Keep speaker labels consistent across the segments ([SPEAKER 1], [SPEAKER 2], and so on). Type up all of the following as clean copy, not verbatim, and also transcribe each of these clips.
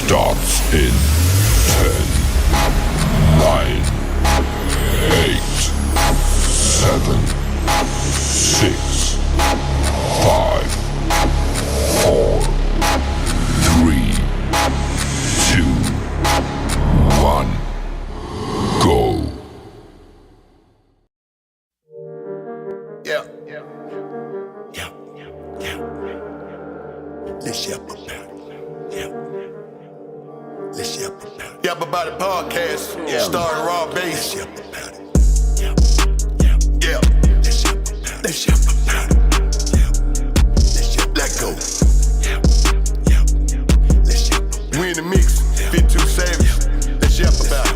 [SPEAKER 1] starts in 10, 9, 8, 7, 6, 5, 4, 3, 2, 1, go.
[SPEAKER 2] Yeah. Let's yap about it. Let's yap about it. Yap About It podcast. Starring Raw Bass. Let's yap about it. Yeah. Let's yap about it. Let go. We in the mix. Fit too savage. Let's yap about it.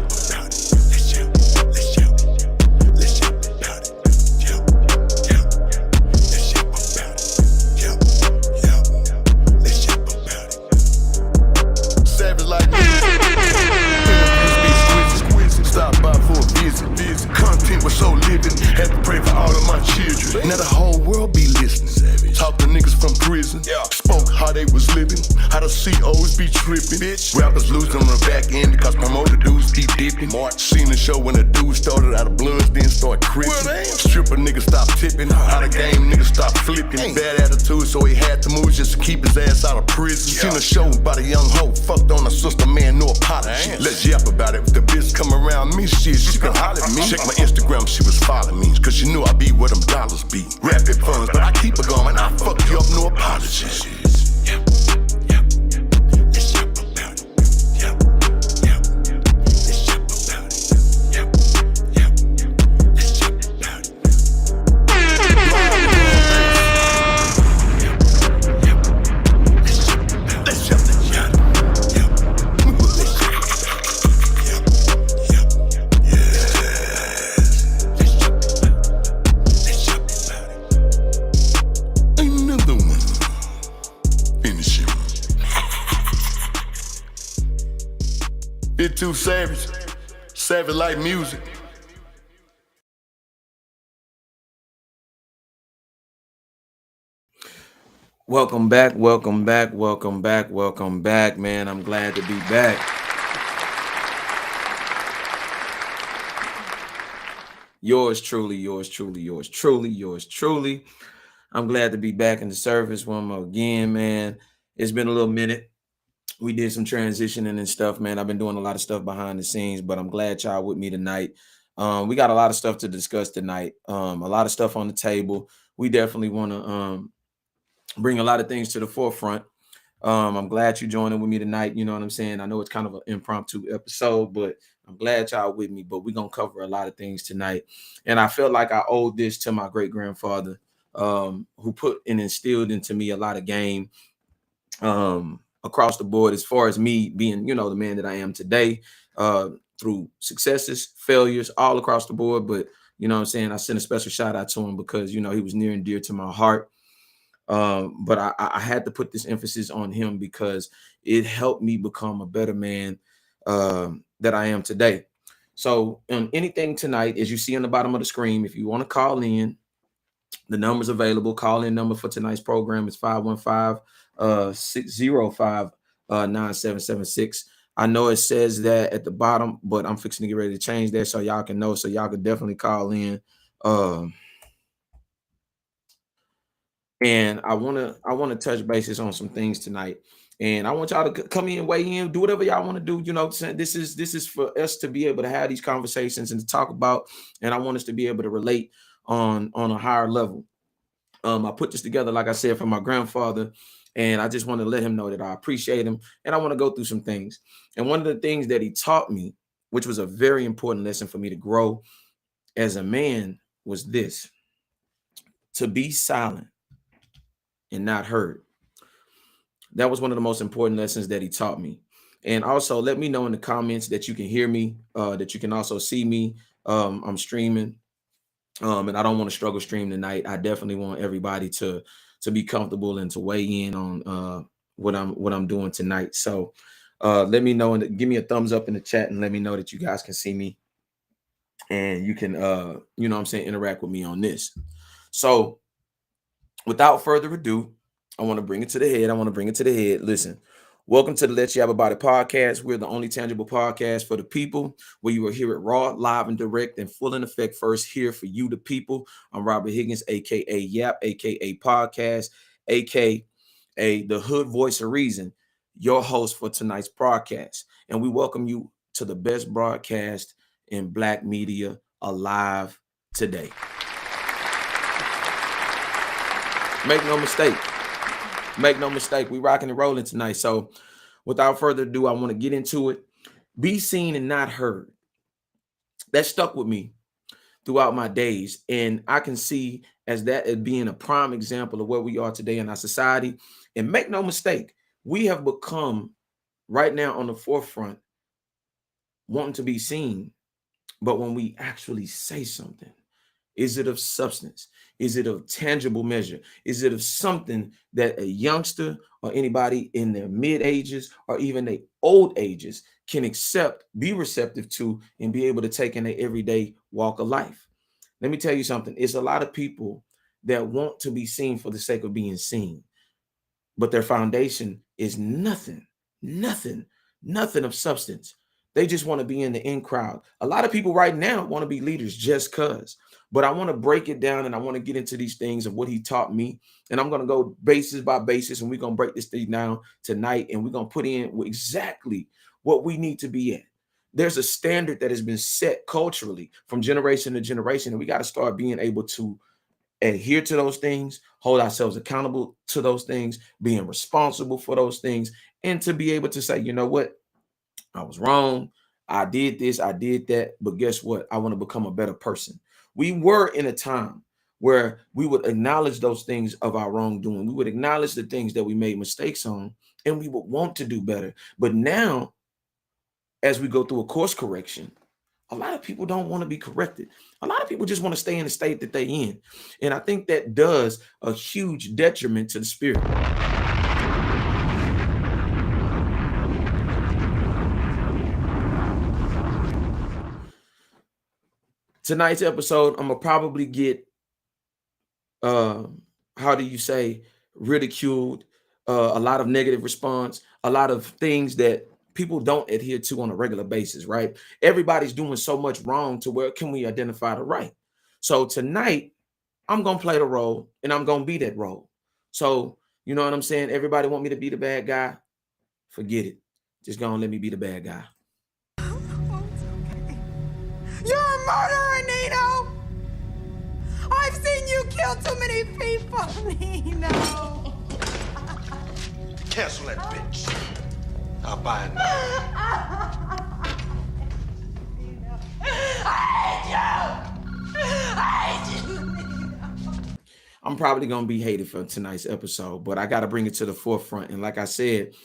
[SPEAKER 2] Content was so living, had to pray for all of my children. Now the whole world be listening. Talk to niggas from prison, spoke how they was living, how the COs be tripping. Rappers losing on the back end because promoter dudes keep dipping. Seen the show when the dude started out of bloods, then start crippin'. Stripper niggas stop tipping, out of game niggas stop flipping. Bad attitude, so he had to move just to keep his ass out of prison. Seen a show about a young hoe, fucked on a sister, man, no apology. Let's yap about it. If the bitch come around me, she can holler at me. Check my Instagram, she was following me, cause she knew I be where them dollars be. Rapid funds, but I keep it going, I fuck you up, no apologies. It too savage, savage like music.
[SPEAKER 3] Welcome back, man. I'm glad to be back. Yours truly. I'm glad to be back in the service one more again, man. It's been a little minute. We did some transitioning and stuff, man. I've been doing a lot of stuff behind the scenes, but I'm glad y'all with me tonight. We got a lot of stuff to discuss tonight. A lot of stuff on the table. We definitely want to bring a lot of things to the forefront. I'm glad you joining with me tonight. You know what I'm saying? I know it's kind of an impromptu episode, but I'm glad y'all with me. But we're going to cover a lot of things tonight. And I felt like I owed this to my great-grandfather, who put and instilled into me a lot of game across the board, as far as me being, the man that I am today, through successes, failures, all across the board. But, you know what I'm saying? I sent a special shout out to him because, he was near and dear to my heart. But I had to put this emphasis on him because it helped me become a better man that I am today. So anything tonight, as you see on the bottom of the screen, if you want to call in, the number's available. Call-in number for tonight's program is 515-605-9776. I know it says that at the bottom, but I'm fixing to get ready to change that so y'all can know. So y'all can definitely call in. And I want to touch bases on some things tonight. And I want y'all to come in, weigh in, do whatever y'all want to do. This is for us to be able to have these conversations and to talk about. And I want us to be able to relate on a higher level. I put this together, like I said, for my grandfather, and I just want to let him know that I appreciate him, and I want to go through some things. And one of the things that he taught me, which was a very important lesson for me to grow as a man, was this: to be silent and not heard. That was one of the most important lessons that he taught me. And also, let me know in the comments that you can hear me, that you can also see me. I'm streaming. And I don't want to struggle stream tonight. I definitely want everybody to be comfortable and to weigh in on what I'm doing tonight. So let me know and give me a thumbs up in the chat and let me know that you guys can see me and you can interact with me on this. So without further ado, I want to bring it to the head. Listen, Welcome to the Let's Yap About It podcast. We're the only tangible podcast for the people, where you will hear it raw, live, and direct, and full in effect first here for you, the people. I'm Robert Higgins, aka Yap, aka Podcast, aka the Hood Voice of Reason, your host for tonight's broadcast. And we welcome you to the best broadcast in Black media alive today. Make no mistake. Make no mistake, we rocking and rolling tonight. So without further ado, I want to get into it. Be seen and not heard. That stuck with me throughout my days. And I can see as that as being a prime example of where we are today in our society. And make no mistake, we have become right now on the forefront wanting to be seen. But when we actually say something, is it of substance? Is it of tangible measure? Is it of something that a youngster or anybody in their mid ages or even their old ages can accept, be receptive to, and be able to take in their everyday walk of life? Let me tell you something. It's a lot of people that want to be seen for the sake of being seen, but their foundation is nothing of substance. They just want to be in the in crowd. A lot of people right now want to be leaders just because. But I want to break it down and I want to get into these things of what he taught me. And I'm going to go basis by basis and we're going to break this thing down tonight and we're going to put in exactly what we need to be at. There's a standard that has been set culturally from generation to generation, and we got to start being able to adhere to those things, hold ourselves accountable to those things, being responsible for those things, and to be able to say, you know what? I was wrong. I did this, I did that, but guess what? I want to become a better person. We were in a time where we would acknowledge those things of our wrongdoing. We would acknowledge the things that we made mistakes on, and we would want to do better. But now, as we go through a course correction, a lot of people don't want to be corrected. A lot of people just want to stay in the state that they're in. And I think that does a huge detriment to the spirit. Tonight's episode, I'm gonna probably get how do you say, ridiculed, a lot of negative response, a lot of things that people don't adhere to on a regular basis, right? Everybody's doing so much wrong to where can we identify the right? So tonight, I'm gonna play the role and I'm gonna be that role. So you know what I'm saying? Everybody want me to be the bad guy? Forget it. Just gonna let me be the bad guy.
[SPEAKER 4] You're a murderer, Nino! I've seen you kill too many people, Nino!
[SPEAKER 2] Cancel that bitch. I'll buy it now.
[SPEAKER 4] I hate you! Nino!
[SPEAKER 3] I'm probably gonna be hated for tonight's episode, but I gotta bring it to the forefront. And like I said,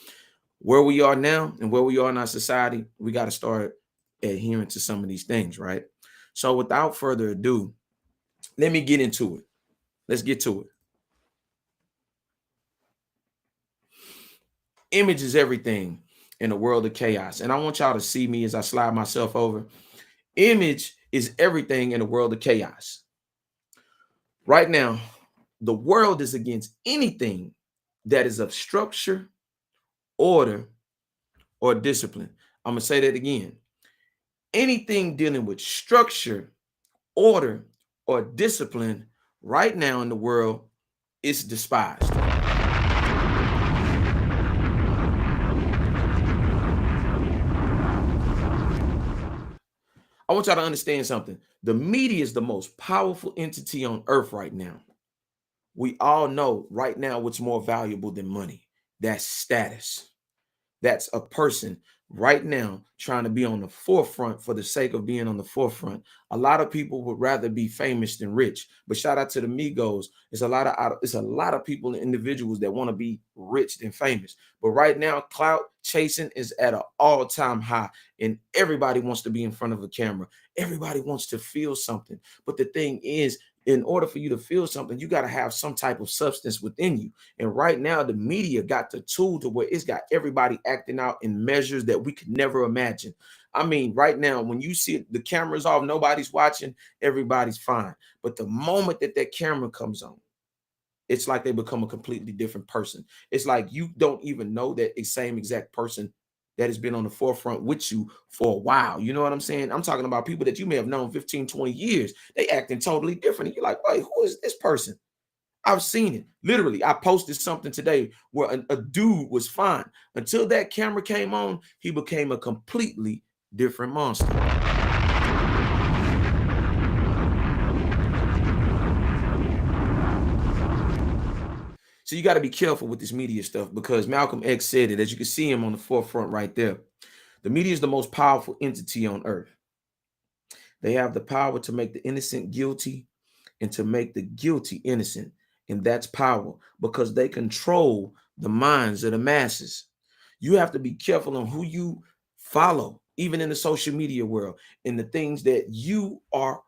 [SPEAKER 3] where we are now and where we are in our society, we got to start adhering to some of these things, right? So without further ado, let me get into it. Let's get to it. Image is everything in a world of chaos. And I want y'all to see me as I slide myself over. Image is everything in a world of chaos. Right now, the world is against anything that is of structure, order, or discipline. I'm going to say that again. Anything dealing with structure, order, or discipline right now in the world is despised. I want y'all to understand something. The media is the most powerful entity on earth right now. We all know right now what's more valuable than money. That's status. That's a person right now trying to be on the forefront for the sake of being on the forefront. A lot of people would rather be famous than rich. But shout out to the Migos. It's a lot of people and individuals that want to be rich than famous. But right now, clout chasing is at an all-time high, and everybody wants to be in front of a camera. Everybody wants to feel something. But the thing is, in order for you to feel something, you got to have some type of substance within you. And right now, the media got the tool to where it's got everybody acting out in measures that we could never imagine. I mean, right now, when you see the camera's off, nobody's watching, everybody's fine. But the moment that camera comes on, it's like they become a completely different person. It's like you don't even know that a same exact person that has been on the forefront with you for a while. You know what I'm saying? I'm talking about people that you may have known 15, 20 years. They acting totally different. And you're like, wait, who is this person? I've seen it. Literally, I posted something today where a dude was fine. Until that camera came on, he became a completely different monster. So you got to be careful with this media stuff, because Malcolm X said it, as you can see him on the forefront right there. The media is the most powerful entity on earth. They have the power to make the innocent guilty and to make the guilty innocent. And that's power, because they control the minds of the masses. You have to be careful on who you follow, even in the social media world, and the things that you are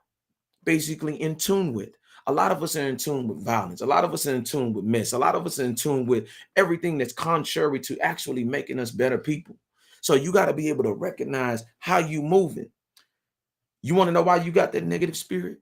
[SPEAKER 3] basically in tune with. A lot of us are in tune with violence. A lot of us are in tune with mess. A lot of us are in tune with everything that's contrary to actually making us better people. So you got to be able to recognize how you moving. You want to know why you got that negative spirit?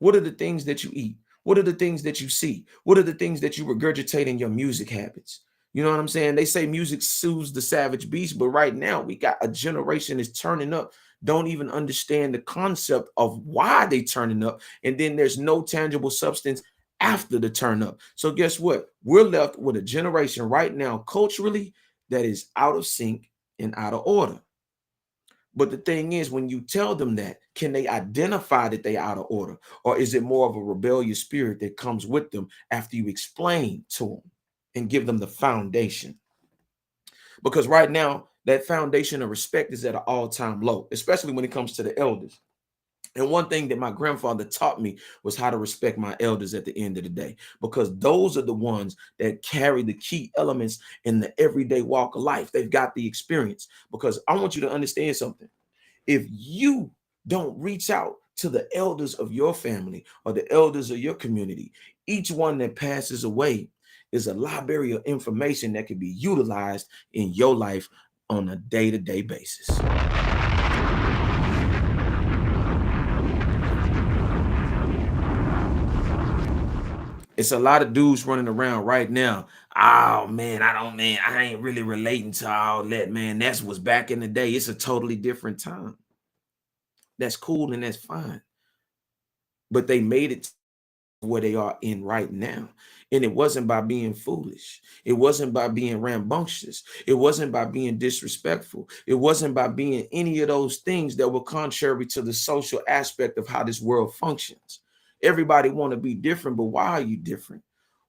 [SPEAKER 3] What are the things that you eat? What are the things that you see? What are the things that you regurgitate in your music habits? You know what I'm saying? They say music soothes the savage beast, but right now we got a generation that's turning up, don't even understand the concept of why they turning up, and then there's no tangible substance after the turn up. So guess what? We're left with a generation right now culturally that is out of sync and out of order. But the thing is, when you tell them that, can they identify that they out of order? Or is it more of a rebellious spirit that comes with them after you explain to them and give them the foundation? Because right now, that foundation of respect is at an all-time low, especially when it comes to the elders. And one thing that my grandfather taught me was how to respect my elders at the end of the day, because those are the ones that carry the key elements in the everyday walk of life. They've got the experience. Because I want you to understand something. If you don't reach out to the elders of your family or the elders of your community, each one that passes away is a library of information that can be utilized in your life on a day-to-day basis. It's a lot of dudes running around right now. Oh man, I ain't really relating to all that, man. That's what's back in the day. It's a totally different time. That's cool and that's fine. But they made it where they are in right now. And it wasn't by being foolish. It wasn't by being rambunctious. It wasn't by being disrespectful. It wasn't by being any of those things that were contrary to the social aspect of how this world functions. Everybody want to be different, but why are you different?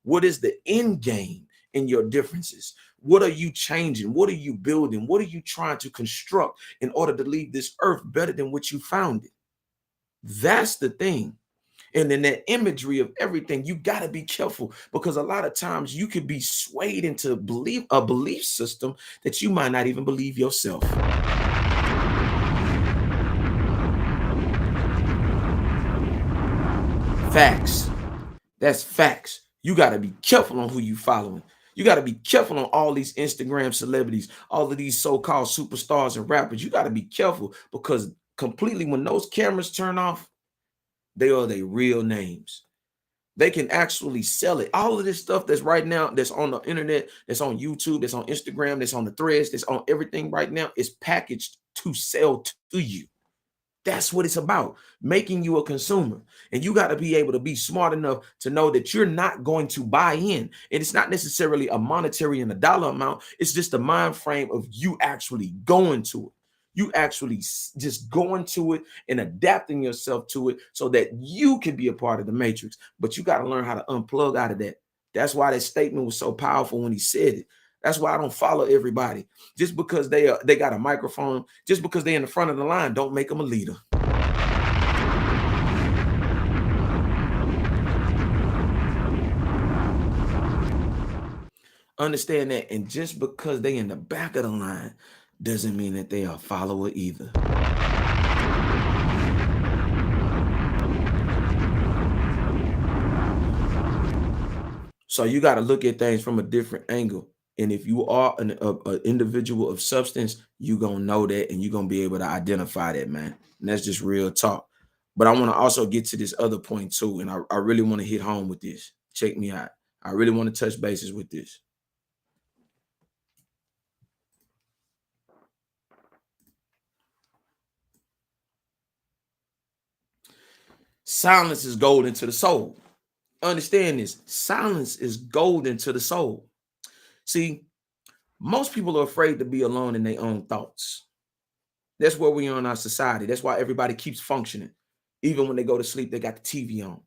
[SPEAKER 3] What is the end game in your differences? What are you changing? What are you building? What are you trying to construct in order to leave this earth better than what you found it? That's the thing. And in that imagery of everything, you got to be careful, because a lot of times you could be swayed into a belief system that you might not even believe yourself. Facts. That's facts. You got to be careful on who you following. You got to be careful on all these Instagram celebrities, all of these so-called superstars and rappers. You got to be careful, because completely when those cameras turn off, they are their real names. They can actually sell it. All of this stuff that's right now, that's on the internet, that's on YouTube, that's on Instagram, that's on the threads, that's on everything right now, is packaged to sell to you. That's what it's about, making you a consumer. And you got to be able to be smart enough to know that you're not going to buy in. And it's not necessarily a monetary and a dollar amount. It's just the mind frame of you actually going to it. You actually just going to it and adapting yourself to it so that you can be a part of the matrix. But you got to learn how to unplug out of that. That's why that statement was so powerful when he said it. That's why I don't follow everybody. Just because they got a microphone, just because they're in the front of the line, don't make them a leader. Understand that. And just because they in the back of the line doesn't mean that they are a follower either. So you got to look at things from a different angle. And if you are an individual of substance, you're going to know that, and you're going to be able to identify that, man. And that's just real talk. But I want to also get to this other point too. And I really want to hit home with this. Check me out. I really want to touch bases with this. Silence is golden to the soul. Understand this. Silence is golden to the soul. See, most people are afraid to be alone in their own thoughts. That's where we are in our society. That's why everybody keeps functioning. Even when they go to sleep, they got the TV on.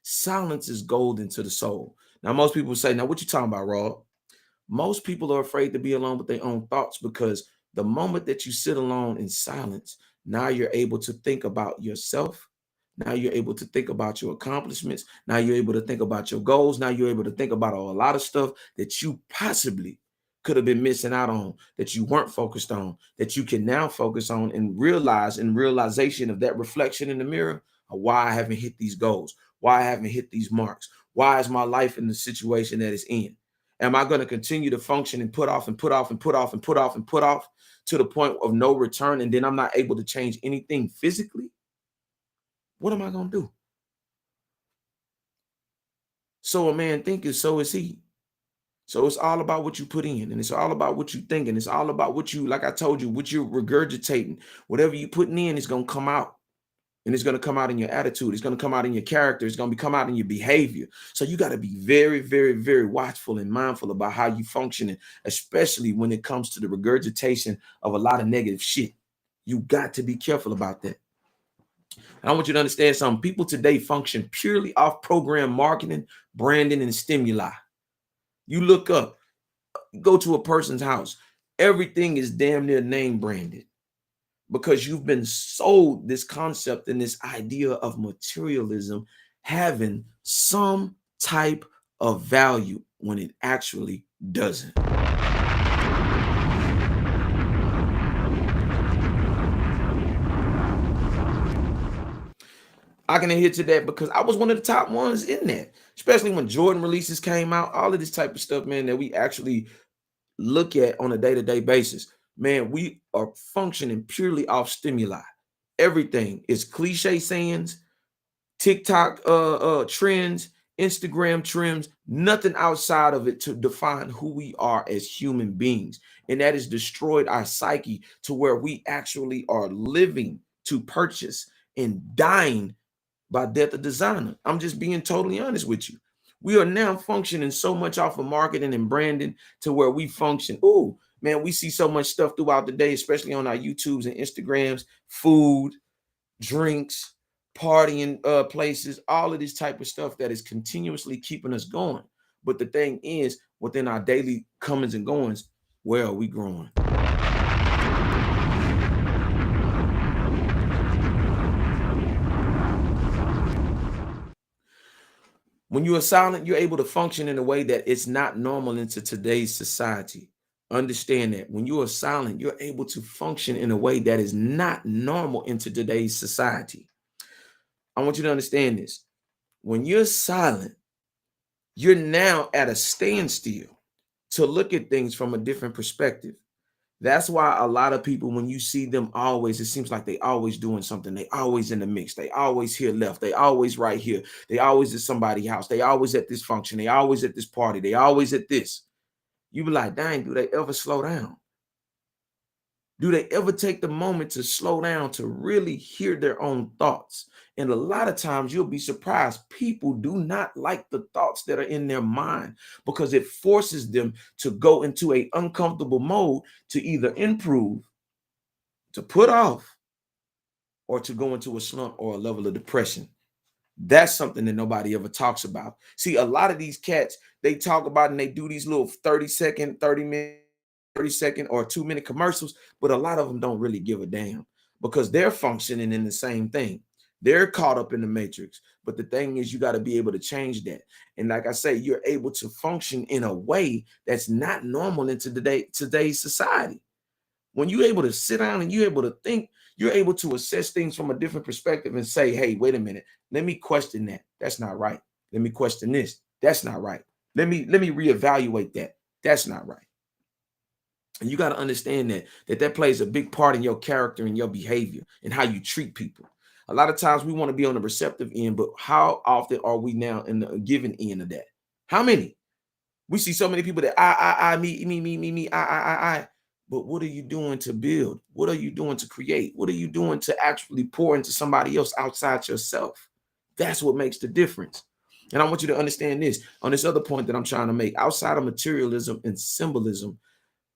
[SPEAKER 3] Silence is golden to the soul. Now, most people say, now what you talking about, Rob? Most people are afraid to be alone with their own thoughts because the moment that you sit alone in silence, now you're able to think about yourself. Now you're able to think about your accomplishments. Now you're able to think about your goals. Now you're able to think about a lot of stuff that you possibly could have been missing out on, that you weren't focused on, that you can now focus on and realize in realization of that reflection in the mirror of why I haven't hit these goals, why I haven't hit these marks, why is my life in the situation that it's in? Am I going to continue to function and put off and put off and put off and put off and put off to the point of no return, and then I'm not able to change anything physically? What am I going to do? So a man thinketh, so is he. So it's all about what you put in, and it's all about what you think, and it's all about what you, like I told you, what you're regurgitating. Whatever you're putting in is going to come out. And it's going to come out in your attitude. It's going to come out in your character. It's going to come out in your behavior. So you got to be very, very, very watchful and mindful about how you function, especially when it comes to the regurgitation of a lot of negative shit. You got to be careful about that. And I want you to understand something. People today function purely off program marketing, branding, and stimuli. You look up, go to a person's house. Everything is damn near name branded, because you've been sold this concept and this idea of materialism having some type of value when it actually doesn't. I can adhere to that because I was one of the top ones in that, especially when Jordan releases came out, all of this type of stuff, man, that we actually look at on a day-to-day basis. Man, we are functioning purely off stimuli. Everything is cliche sayings, TikTok trends, Instagram trends, nothing outside of it to define who we are as human beings. And that has destroyed our psyche to where we actually are living to purchase and dying by death of designer. I'm just being totally honest with you. We are now functioning so much off of marketing and branding to where we function. Oh, man, we see so much stuff throughout the day, especially on our YouTubes and Instagrams, food, drinks, partying places, all of this type of stuff that is continuously keeping us going. But the thing is, within our daily comings and goings, where are we growing? When you are silent, you're able to function in a way that it's not normal into today's society. Understand that when you are silent, you're able to function in a way that is not normal into today's society. I want you to understand this. When you're silent, you're now at a standstill to look at things from a different perspective. That's why a lot of people, when you see them always, it seems like they always doing something. They always in the mix. They always here left. They always right here. They always at somebody's house. They always at this function. They always at this party. They always at this. You be like, dang, do they ever slow down? Do they ever take the moment to slow down to really hear their own thoughts? And a lot of times you'll be surprised. People do not like the thoughts that are in their mind because it forces them to go into an uncomfortable mode to either improve, to put off, or to go into a slump or a level of depression. That's something that nobody ever talks about. See, a lot of these cats, they talk about and they do these little 30-second, 30-minute, 30-second or 2-minute commercials, but a lot of them don't really give a damn because they're functioning in the same thing. They're caught up in the matrix. But the thing is, you got to be able to change that. And like I say, you're able to function in a way that's not normal in today's society. When you're able to sit down and you're able to think, you're able to assess things from a different perspective and say, hey, wait a minute, let me question that. That's not right. Let me question this. That's not right. Let me reevaluate that. That's not right. And you got to understand that plays a big part in your character and your behavior and how you treat people. A lot of times we want to be on the receptive end, but how often are we now in the given end of that? How many? We see so many people that me, I. But what are you doing to build? What are you doing to create? What are you doing to actually pour into somebody else outside yourself? That's what makes the difference. And I want you to understand this on this other point that I'm trying to make. Outside of materialism and symbolism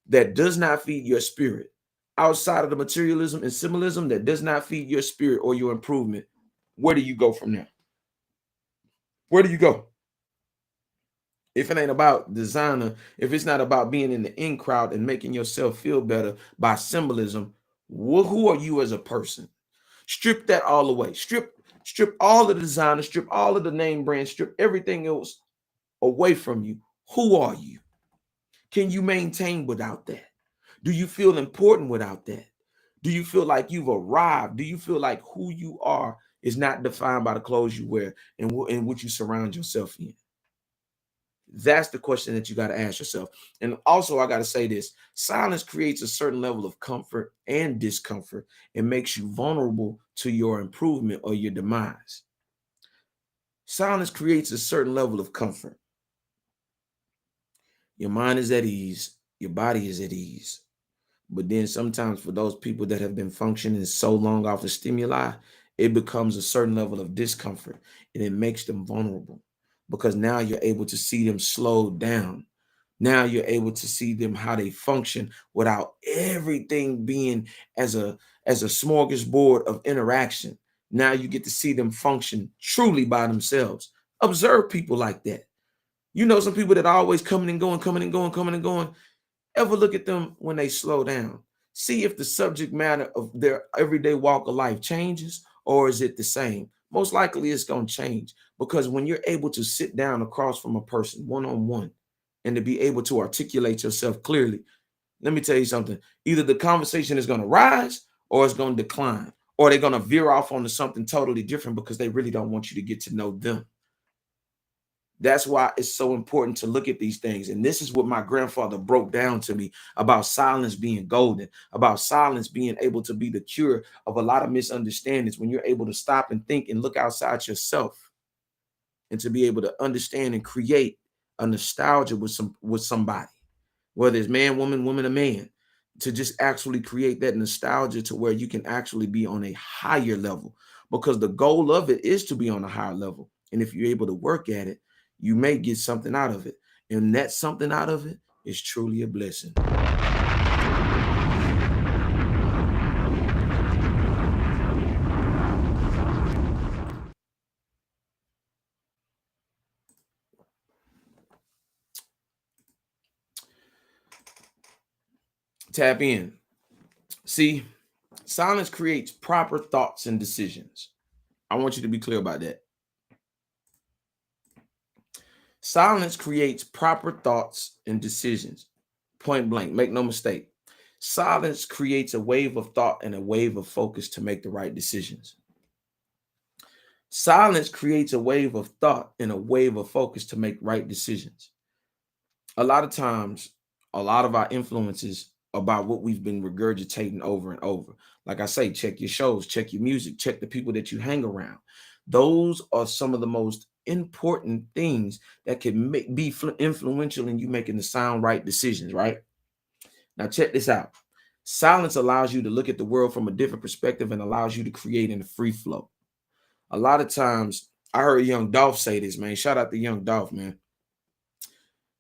[SPEAKER 3] that does not feed your spirit, outside of the materialism and symbolism that does not feed your spirit or your improvement, where do you go from there? Where do you go? If it ain't about designer, if it's not about being in the in crowd and making yourself feel better by symbolism, who are you as a person? Strip that all away. Strip all of the designer, strip all of the name brand, strip everything else away from you. Who are you? Can you maintain without that? Do you feel important without that? Do you feel like you've arrived? Do you feel like who you are is not defined by the clothes you wear and what you surround yourself in? That's the question that you got to ask yourself. And also, I got to say this: silence creates a certain level of comfort and discomfort and makes you vulnerable to your improvement or your demise. Silence creates a certain level of comfort. Your mind is at ease, your body is at ease. But then sometimes for those people that have been functioning so long off the stimuli, it becomes a certain level of discomfort and it makes them vulnerable because now you're able to see them slow down. Now you're able to see them how they function without everything being as a smorgasbord of interaction. Now you get to see them function truly by themselves. Observe people like that. You know, some people that are always coming and going, coming and going, coming and going. Ever look at them when they slow down? See if the subject matter of their everyday walk of life changes or is it the same? Most likely it's going to change because when you're able to sit down across from a person one-on-one and to be able to articulate yourself clearly, let me tell you something. Either the conversation is going to rise or it's going to decline, or they're going to veer off onto something totally different because they really don't want you to get to know them. That's why it's so important to look at these things. And this is what my grandfather broke down to me about silence being golden, about silence being able to be the cure of a lot of misunderstandings when you're able to stop and think and look outside yourself and to be able to understand and create a nostalgia with somebody, whether it's man, woman, or man, to just actually create that nostalgia to where you can actually be on a higher level, because the goal of it is to be on a higher level. And if you're able to work at it, you may get something out of it. And that something out of it is truly a blessing. Tap in. See, silence creates proper thoughts and decisions. I want you to be clear about that. Silence creates proper thoughts and decisions. Point blank, make no mistake. Silence creates a wave of thought and a wave of focus to make the right decisions. Silence creates a wave of thought and a wave of focus to make right decisions. A lot of times, a lot of our influences about what we've been regurgitating over and over. Like I say, check your shows, check your music, check the people that you hang around. Those are some of the most important things that can be influential in you making the sound right decisions, right? Now, check this out. Silence allows you to look at the world from a different perspective and allows you to create in a free flow. A lot of times, I heard Young Dolph say this, man. Shout out to Young Dolph, man.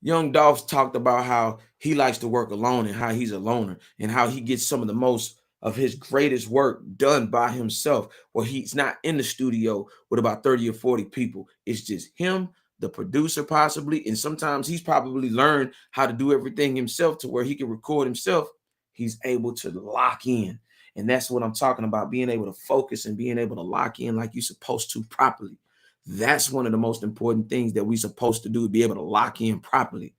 [SPEAKER 3] Young Dolph talked about how he likes to work alone and how he's a loner and how he gets some of the most of his greatest work done by himself, where he's not in the studio with about 30 or 40 people. It's just him, the producer possibly, and sometimes he's probably learned how to do everything himself to where he can record himself. He's able to lock in. And that's what I'm talking about, being able to focus and being able to lock in like you're supposed to properly. That's one of the most important things that we're supposed to do, be able to lock in properly.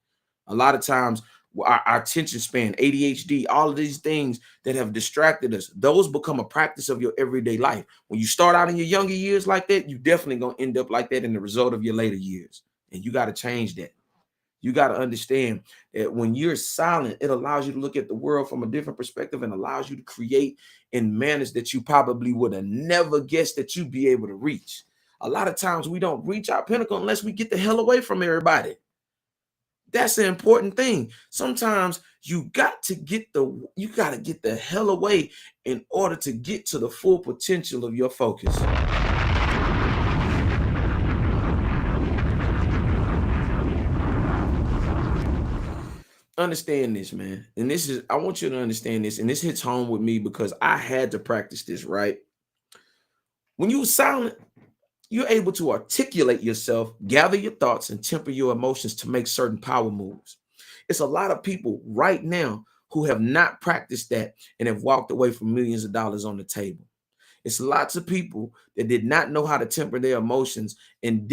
[SPEAKER 3] A lot of times, our attention span, ADHD, all of these things that have distracted us, those become a practice of your everyday life. When you start out in your younger years like that, you definitely going to end up like that in the result of your later years. And you got to change that. You got to understand that when you're silent, it allows you to look at the world from a different perspective and allows you to create in manners that you probably would have never guessed that you'd be able to reach. A lot of times we don't reach our pinnacle unless we get the hell away from everybody. That's the important thing. Sometimes you got to get the hell away in order to get to the full potential of your focus. Understand this, man. And I want you to understand this, and this hits home with me because I had to practice this, right? When you're silent, you're able to articulate yourself, gather your thoughts, and temper your emotions to make certain power moves. It's a lot of people right now who have not practiced that and have walked away from millions of dollars on the table. It's lots of people that did not know how to temper their emotions and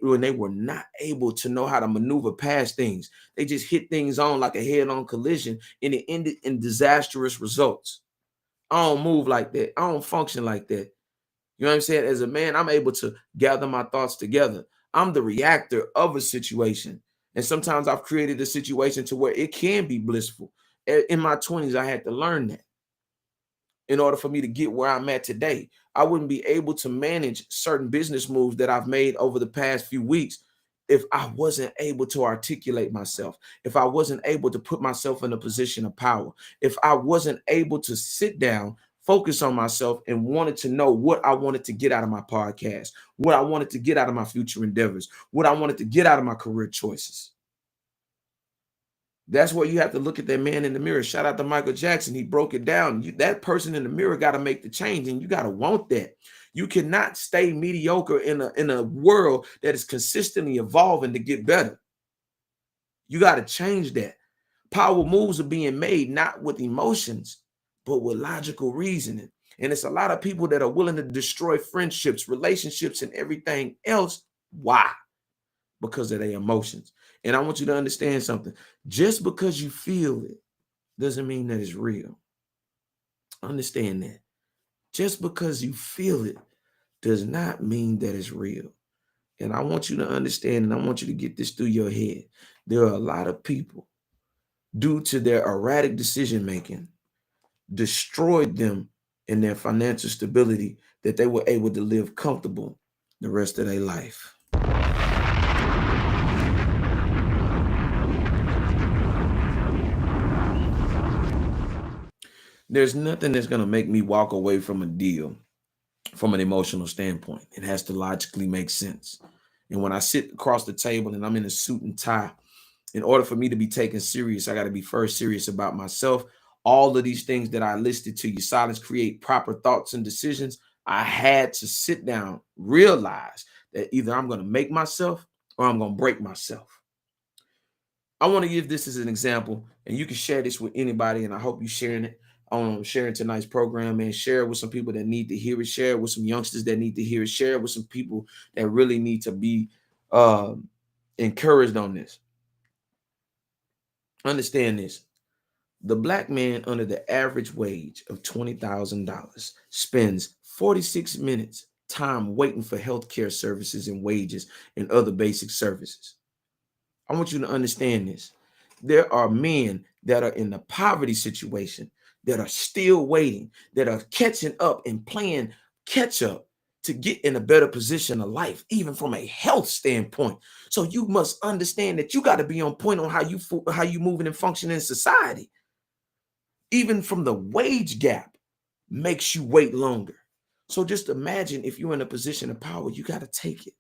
[SPEAKER 3] when they were not able to know how to maneuver past things. They just hit things on like a head-on collision, and it ended in disastrous results. I don't move like that. I don't function like that. You know what I'm saying? As a man, I'm able to gather my thoughts together. I'm the reactor of a situation. And sometimes I've created a situation to where it can be blissful. In my 20s, I had to learn that in order for me to get where I'm at today. I wouldn't be able to manage certain business moves that I've made over the past few weeks if I wasn't able to articulate myself, if I wasn't able to put myself in a position of power, if I wasn't able to sit down, focus on myself, and wanted to know what I wanted to get out of my podcast, what I wanted to get out of my future endeavors, what I wanted to get out of my career choices. That's where you have to look at that man in the mirror. Shout out to Michael Jackson. He broke it down. That person in the mirror got to make the change, and you got to want that. You cannot stay mediocre in a world that is consistently evolving to get better. You got to change that. Power moves are being made not with emotions, but with logical reasoning. And it's a lot of people that are willing to destroy friendships, relationships, and everything else. Why? Because of their emotions. And I want you to understand something. Just because you feel it doesn't mean that it's real. Understand that. Just because you feel it does not mean that it's real. And I want you to understand, and I want you to get this through your head. There are a lot of people, due to their erratic decision making, destroyed them in their financial stability that they were able to live comfortable the rest of their life. There's nothing that's going to make me walk away from a deal from an emotional standpoint. It has to logically make sense. And when I sit across the table and I'm in a suit and tie, in order for me to be taken serious, I got to be first serious about myself. All of these things that I listed to you, silence, create proper thoughts and decisions. I had to sit down, realize that either I'm going to make myself or I'm going to break myself. I want to give this as an example, and you can share this with anybody, and I hope you're sharing it. Sharing tonight's program, and share it with some people that need to hear it. Share it with some youngsters that need to hear it. Share it with some people that really need to be encouraged on this. Understand this. The black man under the average wage of $20,000 spends 46 minutes time waiting for healthcare services and wages and other basic services. I want you to understand this. There are men that are in the poverty situation that are still waiting, that are catching up and playing catch up to get in a better position of life, even from a health standpoint. So you must understand that you got to be on point on how you moving and functioning in society. Even from the wage gap makes you wait longer. So just imagine if you're in a position of power, you got to take it.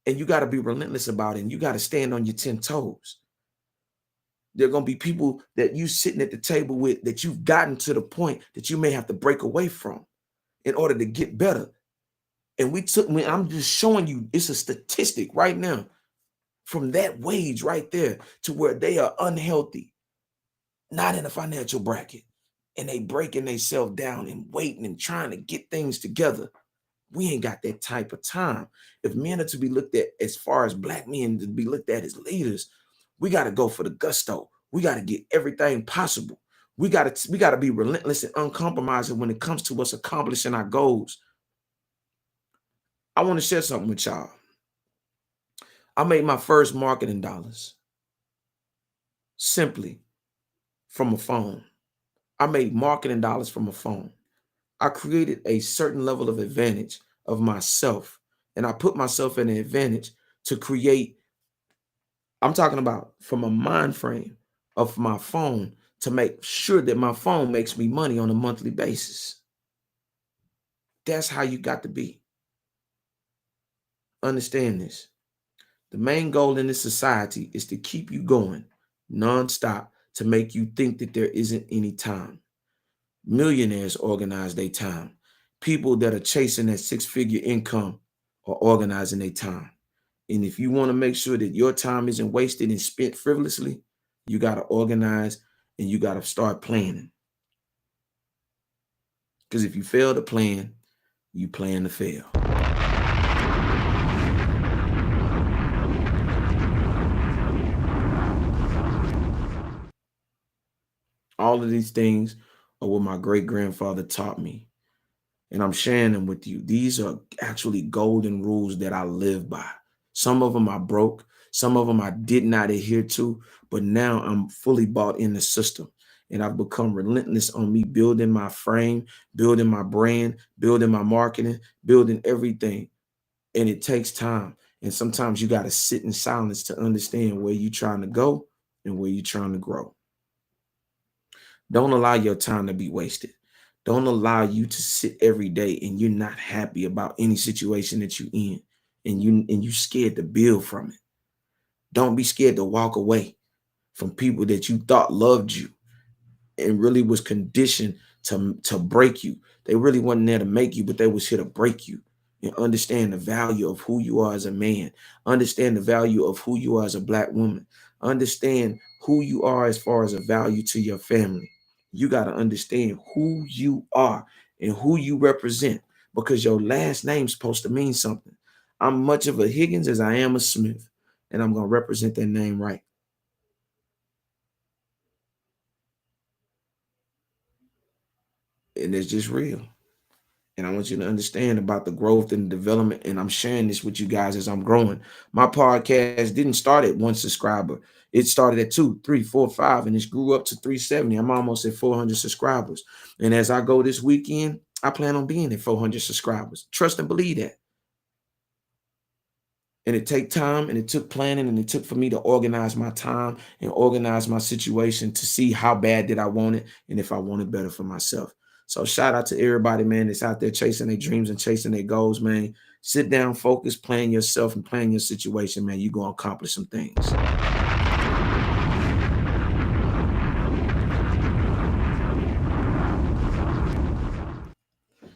[SPEAKER 3] And you got to be relentless about it. And you got to stand on your 10 toes. There are going to be people that you sitting at the table with that you've gotten to the point that you may have to break away from in order to get better. And I'm just showing you, it's a statistic right now from that wage right there to where they are unhealthy, not in a financial bracket, and they breaking themselves down and waiting and trying to get things together. We ain't got that type of time. If men are to be looked at, as far as black men to be looked at as leaders, we got to go for the gusto. We got to get everything possible. We got to be relentless and uncompromising when it comes to us accomplishing our goals. I want to share something with y'all. I made my first marketing dollars simply from a phone. I made marketing dollars from a phone. I created a certain level of advantage of myself, and I put myself in an advantage to create I'm talking about from a mind frame of my phone to make sure that my phone makes me money on a monthly basis. That's how you got to be. Understand this. The main goal in this society is to keep you going nonstop to make you think that there isn't any time. Millionaires organize their time. People that are chasing that six-figure income are organizing their time. And if you want to make sure that your time isn't wasted and spent frivolously, you got to organize and you got to start planning. Because if you fail to plan, you plan to fail. All of these things are what my great grandfather taught me. And I'm sharing them with you. These are actually golden rules that I live by. Some of them I broke, some of them I did not adhere to, but now I'm fully bought in the system. And I've become relentless on me building my frame, building my brand, building my marketing, building everything. And it takes time. And sometimes you got to sit in silence to understand where you're trying to go and where you're trying to grow. Don't allow your time to be wasted. Don't allow you to sit every day and you're not happy about any situation that you're in and you scared to build from it. Don't be scared to walk away from people that you thought loved you and really was conditioned to break you. They really wasn't there to make you, but they was here to break you. And understand the value of who you are as a man. Understand the value of who you are as a Black woman. Understand who you are as far as a value to your family. You got to understand who you are and who you represent because your last name's supposed to mean something. I'm much of a Higgins as I am a Smith, and I'm going to represent that name right. And it's just real. And I want you to understand about the growth and development. And I'm sharing this with you guys as I'm growing. My podcast didn't start at 1 subscriber. It started at 2, 3, 4, 5, and it grew up to 370. I'm almost at 400 subscribers. And as I go this weekend, I plan on being at 400 subscribers. Trust and believe that. And it take time and it took planning and it took for me to organize my time and organize my situation to see how bad did I want it and if I want it better for myself. So shout out to everybody, man, that's out there chasing their dreams and chasing their goals, man. Sit down, focus, plan yourself and plan your situation, man. You're going to accomplish some things.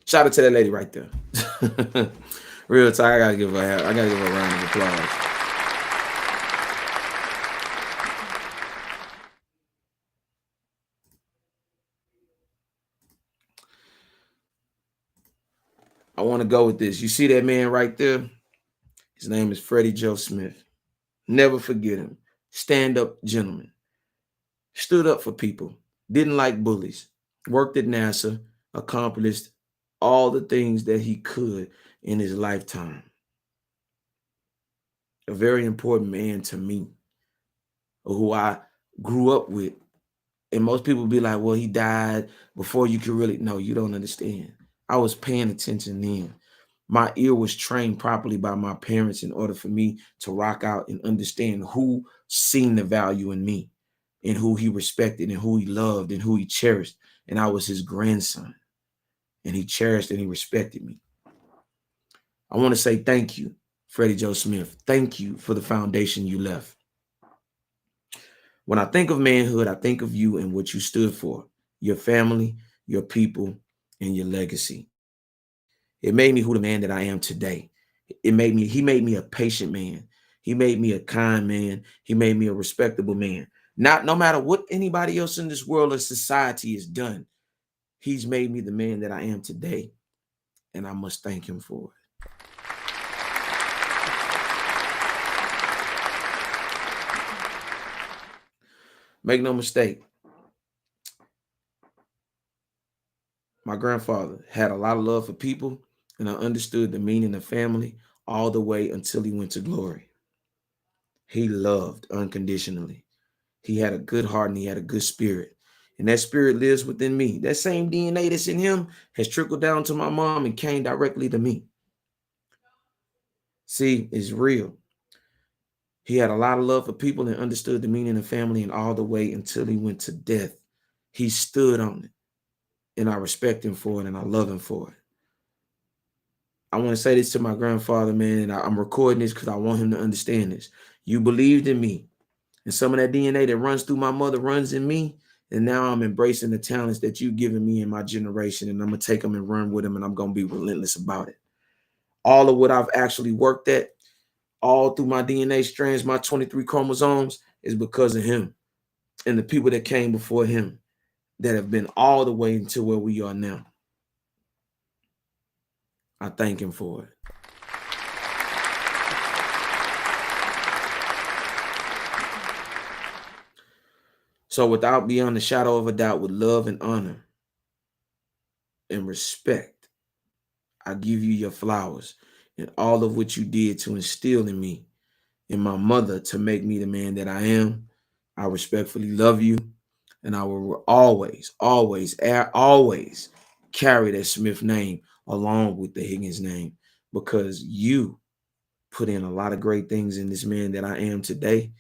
[SPEAKER 3] Shout out to that lady right there. Real talk, I gotta give her a round of applause. I want to go with this. You see that man right there? His name is Freddie Joe Smith. Never forget him. Stand-up gentleman. Stood up for people. Didn't like bullies. Worked at NASA. Accomplished all the things that he could in his lifetime. A very important man to me, who I grew up with. And most people be like, well, he died before you could really. No, you don't understand. I was paying attention then. My ear was trained properly by my parents in order for me to rock out and understand who seen the value in me and who he respected and who he loved and who he cherished. And I was his grandson. And he cherished and he respected me. I want to say thank you, Freddie Joe Smith. Thank you for the foundation you left. When I think of manhood, I think of you and what you stood for, your family, your people, and your legacy. It made me who the man that I am today. He made me a patient man. He made me a kind man. He made me a respectable man. No matter what anybody else in this world or society has done, he's made me the man that I am today. And I must thank him for it. Make no mistake. My grandfather had a lot of love for people, and I understood the meaning of family all the way until he went to glory. He loved unconditionally. He had a good heart and he had a good spirit. And that spirit lives within me. That same DNA that's in him has trickled down to my mom and came directly to me. See, it's real. He had a lot of love for people and understood the meaning of family and all the way until he went to death. He stood on it, and I respect him for it, and I love him for it. I want to say this to my grandfather, man, and I'm recording this because I want him to understand this. You believed in me, and some of that DNA that runs through my mother runs in me, and now I'm embracing the talents that you've given me in my generation, and I'm going to take them and run with them, and I'm going to be relentless about it. All of what I've actually worked at, all through my DNA strands, my 23 chromosomes, is because of him and the people that came before him that have been all the way into where we are now. I thank him for it. So without beyond the shadow of a doubt, with love and honor and respect, I give you your flowers and all of what you did to instill in me and my mother to make me the man that I am. I respectfully love you, and I will always, always, always carry that Smith name along with the Higgins name, because you put in a lot of great things in this man that I am today,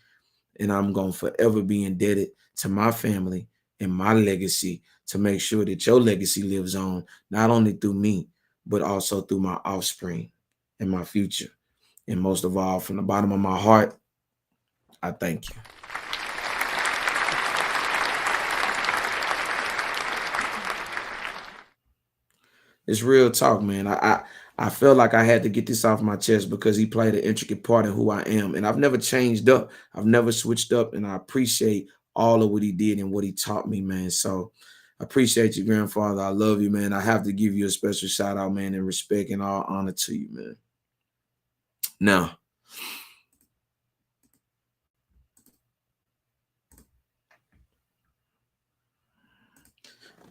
[SPEAKER 3] and I'm going to forever be indebted to my family and my legacy to make sure that your legacy lives on, not only through me, but also through my offspring and my future. And most of all, from the bottom of my heart, I thank you. It's real talk, man. I felt like I had to get this off my chest because he played an intricate part in who I am. And I've never changed up. I've never switched up. And I appreciate all of what he did and what he taught me, man. So I appreciate you, grandfather. I love you, man. I have to give you a special shout out, man, and respect and all honor to you, man. Now,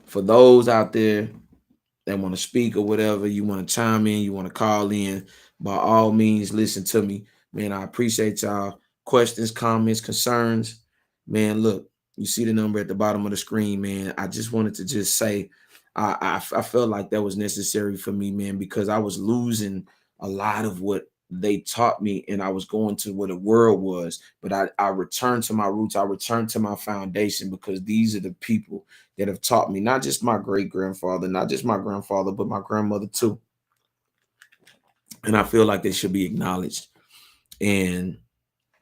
[SPEAKER 3] for those out there that want to speak or whatever, you want to chime in, you want to call in, by all means, listen to me. Man, I appreciate y'all. Questions, comments, concerns. Man, look, you see the number at the bottom of the screen, man. I just wanted to just say I felt like that was necessary for me, man, because I was losing a lot of what they taught me, and I was going to where the world was. But I returned to my roots. I returned to my foundation, because these are the people that have taught me, not just my great-grandfather, not just my grandfather, but my grandmother too. And I feel like they should be acknowledged. And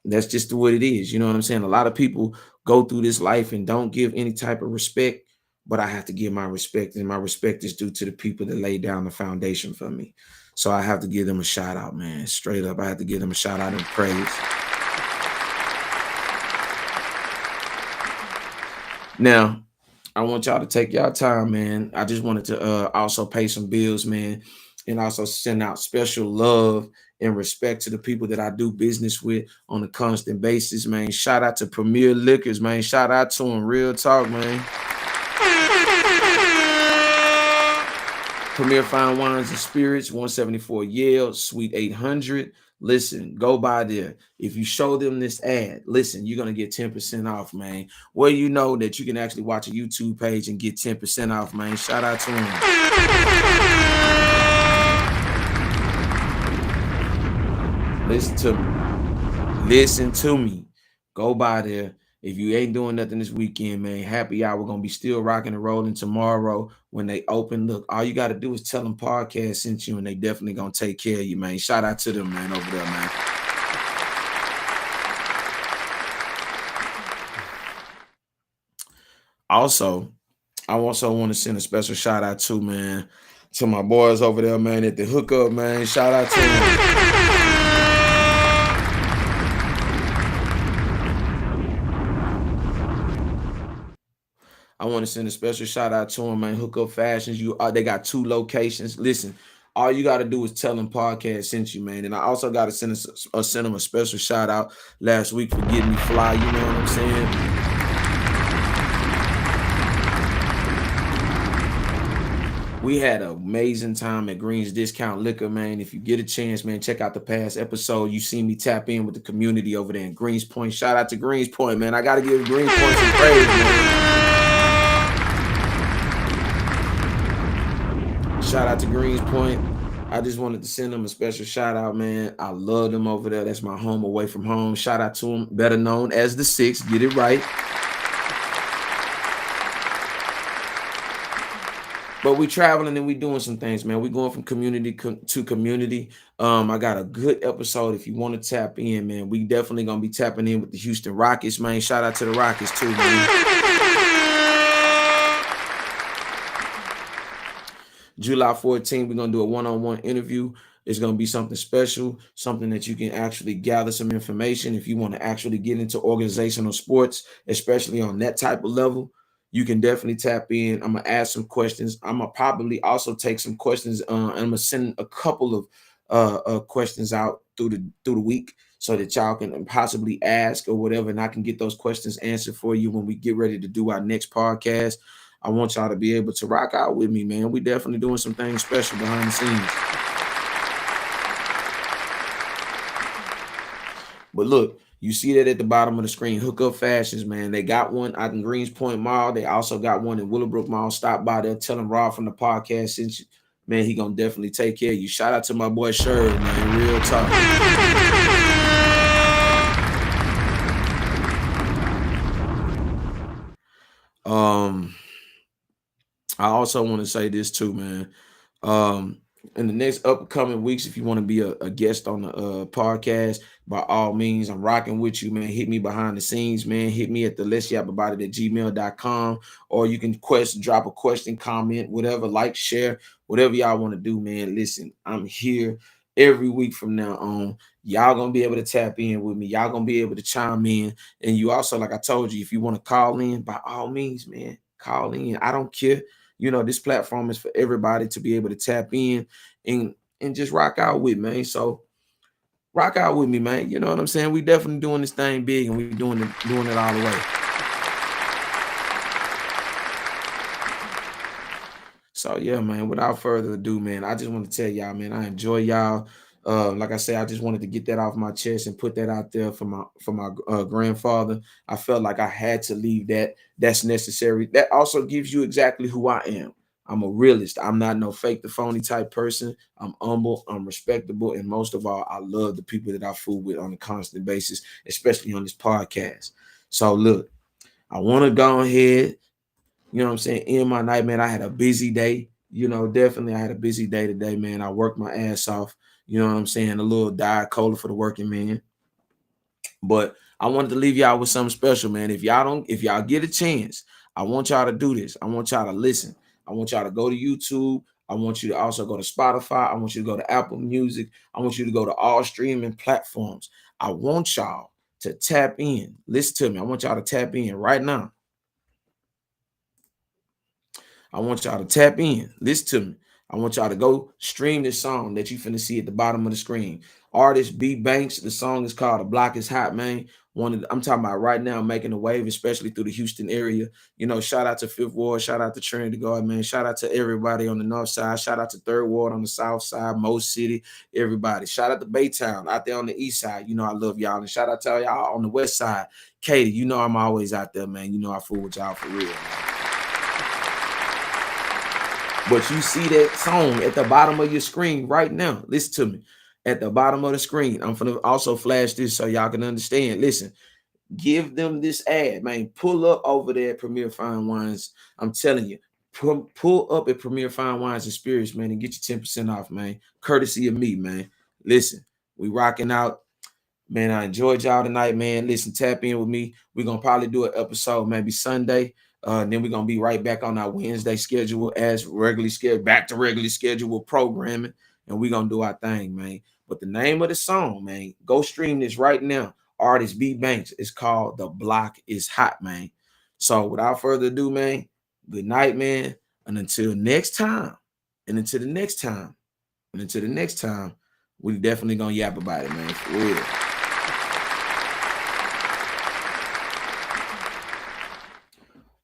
[SPEAKER 3] that's just what it is. You know what I'm saying? A lot of people go through this life and don't give any type of respect, but I have to give my respect, and my respect is due to the people that laid down the foundation for me. So I have to give them a shout out, man. Straight up, I have to give them a shout out and praise. Now, I want y'all to take y'all time, man. I just wanted to also pay some bills, man, and also send out special love and respect to the people that I do business with on a constant basis, man. Shout out to Premier Liquors, man. Shout out to them. Real talk, man. Premier Fine Wines and Spirits, 174 Yale, Suite 800. Listen, go by there. If you show them this ad, listen, you're going to get 10% off, man. Well, you know that you can actually watch a YouTube page and get 10% off, man. Shout out to them. Listen to me. Listen to me. Go by there. If you ain't doing nothing this weekend, man, happy hour going to be still rocking and rolling tomorrow when they open. Look, all you got to do is tell them podcast sent you, and they definitely going to take care of you, man. Shout out to them, man, over there, man. Also, I also want to send a special shout out to, man, to my boys over there, man, at the hookup, man. Shout out to them. I want to send a special shout out to them, man. Hookup Fashions. They got 2 locations. Listen, all you got to do is tell them podcast sent you, man. And I also got to send them a special shout out last week for getting me fly. You know what I'm saying? We had an amazing time at Green's Discount Liquor, man. If you get a chance, man, check out the past episode. You see me tap in with the community over there in Greens Point. Shout out to Greens Point, man. I got to give Greens Point some praise, man. Shout out to Greens Point. I just wanted to send them a special shout out, man. I love them over there. That's my home away from home. Shout out to them, better known as the Six. Get it right. But we traveling and we doing some things, man. We going from community to community. I got a good episode. If you want to tap in, man, we definitely gonna be tapping in with the Houston Rockets, man. Shout out to the Rockets too, man. July 14th, we're gonna do a one-on-one interview. It's gonna be something special, something that you can actually gather some information. If you want to actually get into organizational sports, especially on that type of level, you can definitely tap in. I'm gonna ask some questions. I'm gonna probably also take some questions. And I'm gonna send a couple of questions out through the week so that y'all can possibly ask or whatever, and I can get those questions answered for you when we get ready to do our next podcast. I want y'all to be able to rock out with me, man. We definitely doing some things special behind the scenes. But look, you see that at the bottom of the screen, Hookup Fashions, man. They got one out in Greens Point Mall. They also got one in Willowbrook Mall. Stop by there. Tell him Rob from the podcast since you, man, he gonna definitely take care of you. Shout out to my boy Shirley, man. Real talk. I also want to say this too, man. In the next upcoming weeks, if you want to be a guest on the podcast, by all means, I'm rocking with you, man. Hit me behind the scenes, man. Hit me at the Let's Yap About It at gmail.com, or you can drop a question, comment, whatever, like, share, whatever y'all want to do, man. Listen, I'm here every week from now on. Y'all gonna be able to tap in with me. Y'all gonna be able to chime in. And you also, like I told you, if you want to call in, by all means, man, call in. I don't care. You know, this platform is for everybody to be able to tap in and just rock out with, man. So rock out with me, man. You know what I'm saying? We definitely doing this thing big, and we doing it all the way. So yeah, man, without further ado, man, I just want to tell y'all, man, I enjoy y'all. Like I said, I just wanted to get that off my chest and put that out there for my grandfather. I felt like I had to leave that. That's necessary. That also gives you exactly who I am. I'm a realist. I'm not no fake the phony type person. I'm humble. I'm respectable. And most of all, I love the people that I fool with on a constant basis, especially on this podcast. So look, I want to go ahead, you know what I'm saying, end my night, man. I had a busy day. You know, definitely I had a busy day today, man. I worked my ass off. You know what I'm saying? A little Diet Cola for the working man. But I wanted to leave y'all with something special, man. If y'all get a chance, I want y'all to do this. I want y'all to listen. I want y'all to go to YouTube. I want you to also go to Spotify. I want you to go to Apple Music. I want you to go to all streaming platforms. I want y'all to tap in. Listen to me. I want y'all to tap in right now. I want y'all to tap in. Listen to me. I want y'all to go stream this song that you finna see at the bottom of the screen. Artist E.B.T. Banks. The song is called "The Block Is Hot," man. I'm talking about right now making a wave, especially through the Houston area. You know, shout out to Fifth Ward, shout out to Trinity Garden, man. Shout out to everybody on the north side. Shout out to Third Ward on the south side, Mo City, everybody. Shout out to Baytown out there on the east side. You know I love y'all. And shout out to y'all on the west side. Katie, you know I'm always out there, man. You know I fool with y'all for real, man. But you see that song at the bottom of your screen right now. Listen to me. At the bottom of the screen. I'm going to also flash this so y'all can understand. Listen, give them this ad, man. Pull up over there at Premier Fine Wines. I'm telling you, pull up at Premier Fine Wines and Spirits, man, and get you 10% off, man. Courtesy of me, man. Listen, we rocking out. Man, I enjoyed y'all tonight, man. Listen, tap in with me. We're going to probably do an episode maybe Sunday. Then we're going to be right back on our Wednesday schedule as regularly scheduled, back to regularly scheduled programming. And we're going to do our thing, man. But the name of the song, man, go stream this right now. Artist E.B.T. Banks. It's called "The Block Is Hot," man. So without further ado, man, good night, man. And until next time, we definitely going to yap about it, man, for real.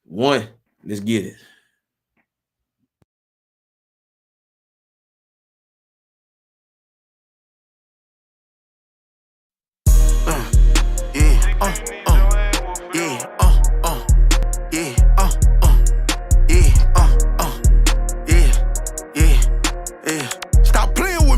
[SPEAKER 3] One, let's get it.
[SPEAKER 2] Stop playing with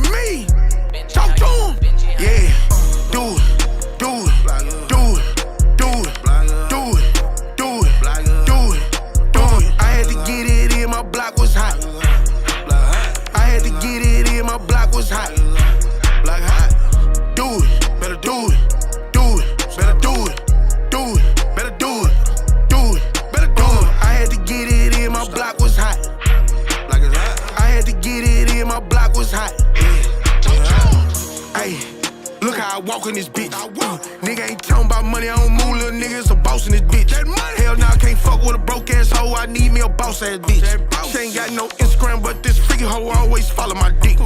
[SPEAKER 2] with a broke ass hoe, I need me a boss ass bitch. She ain't got no Instagram, but this freaky hoe always follow my dick.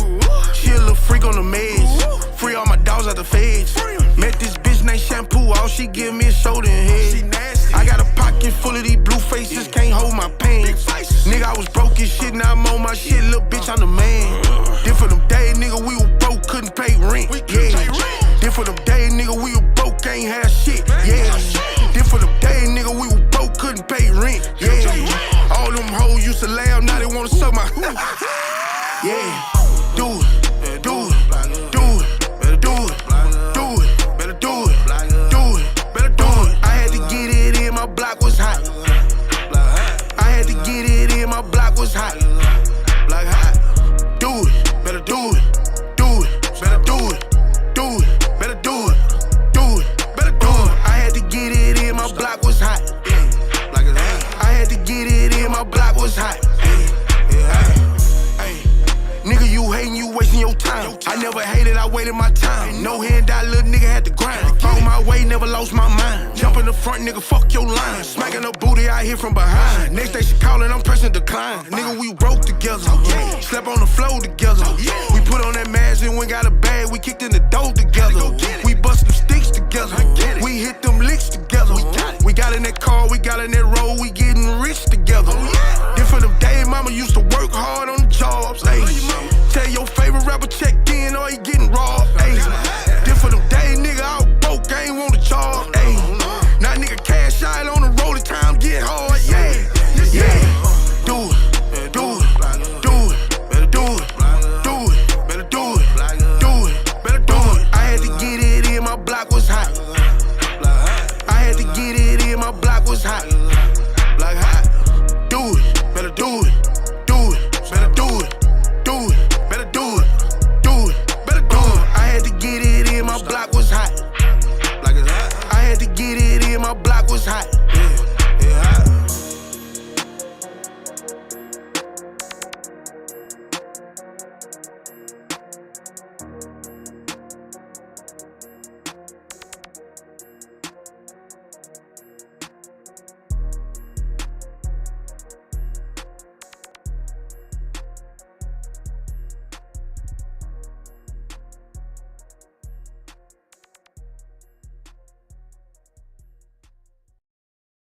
[SPEAKER 2] She a little freak on the meds. Free all my dogs out the feds. Met this bitch named Shampoo, all she give me is shoulder and head. I got a pocket full of these blue faces, can't hold my pants. Nigga, I was broke as shit, now I'm on my shit, little bitch, I'm the man. Then for them days, nigga, we were broke, couldn't pay rent. Yeah. Then for them days, nigga, we were broke, ain't have shit. Yeah. Then for them days, nigga, we were broke, couldn't pay rent. Yeah. All them hoes used to laugh, now they wanna suck my. Yeah. Do it, do it, do it, better do it, do it, better do it, do it, better do it. I had to get it in, my block was hot. I had to get it in, my block was hot. Like hot. Do it, better do it, do it, better do it, do it, better do it, do it, better do it. I had to get it in, my block was hot. Like it's hot. I had to get it in, my block was hot. Nigga, you hating, you wasting your time. I never hated, I waited my time. No handout, little nigga had to grind. On my way, never lost my mind. Jump in the front, nigga, fuck your line. Smacking the booty, I hit from behind. Next day she callin', I'm pressing decline. Nigga, we broke together. Slept on the floor together. We put on that mask and we got a bag. We kicked in the door together. We bust them sticks together. We hit them licks together. We got in that car, we got in that road. We getting rich together.